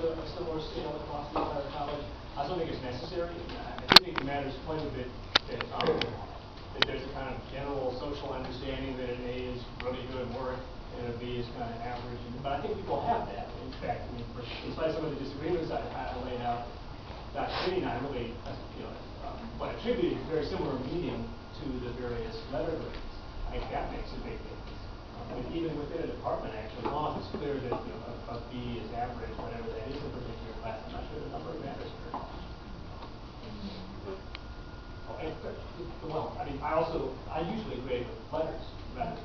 a similar scale across the entire college. I don't think it's necessary. I do think it matters quite a bit that, that there's a kind of general social understanding that an A is really good work and a B is kind of average. But I think people have that. In fact, I mean, despite some of the disagreements I laid out, Dr. Finney and I really, what attributed very similar meaning to the various letter grades. I think that makes a big difference. And even within a department, actually, as long as it's clear that a B is average, whatever that is in a particular class, I'm not sure the number matters very much. Well, I mean, I usually grade with letters rather than,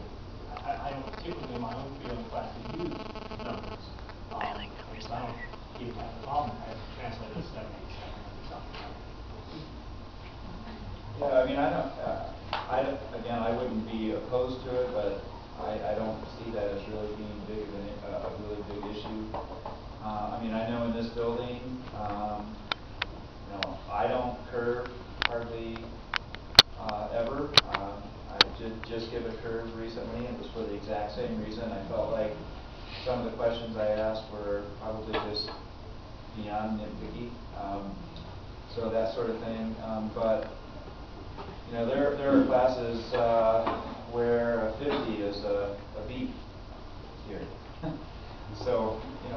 I don't typically in my own field of classes use numbers. I don't even have a problem as translated 70, 70 something. Yeah, I mean, again, I wouldn't be opposed to it, but I don't see that as really being a really big issue. I mean, I know in this building, I don't curve hardly ever. I did just give a curve recently, and it was for the exact same reason. I felt like some of the questions I asked were probably just beyond nitpicky. So that sort of thing. But there are classes where a 50 is a B here. So I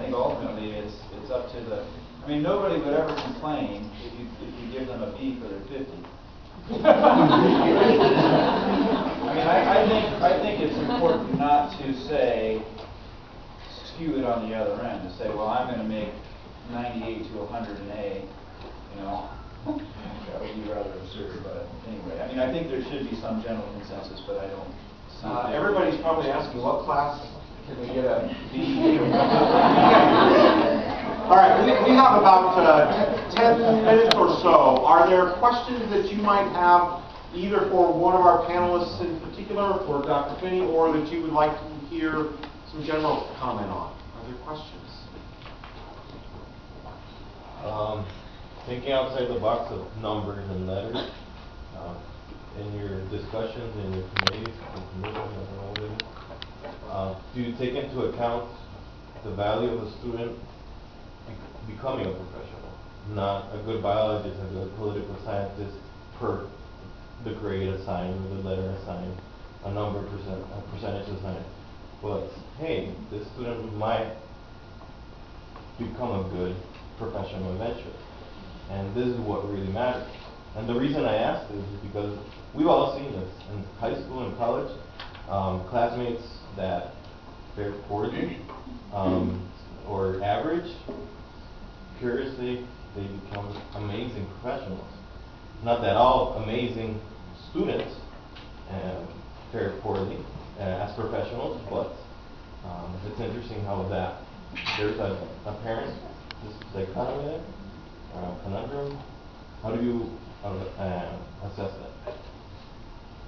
think ultimately it's up to the. I mean, nobody would ever complain if you give them a B for their 50. I think it's important not to say skew it on the other end, to say, well, I'm going to make 98 to 100 an A. That would be rather absurd, but anyway. I mean, I think there should be some general consensus, but I don't see everybody's probably asking, what class can we get a B? All right, we have about 10 minutes or so. Are there questions that you might have either for one of our panelists in particular, for Dr. Finney, or that you would like to hear some general comment on? Are there questions? Thinking outside the box of numbers and letters, in your discussions in your committees, do you take into account the value of a student becoming a professional? Not a good biologist, a good political scientist per the grade assigned or the letter assigned, a number a percentage assigned. But hey, this student might become a good professional eventually. And this is what really matters. And the reason I ask this is because we've all seen this in high school and college. Classmates that fared poorly or average, curiously, they become amazing professionals. Not that all amazing students fare poorly as professionals, but it's interesting how that there's a apparent dichotomy there. Conundrum. How do you assess that?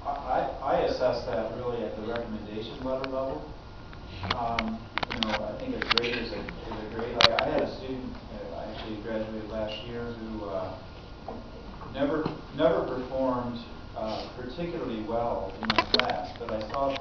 I assess that really at the recommendation letter level. I think a grade is a grade. Like I had a student actually graduated last year who never performed particularly well in my class, but I saw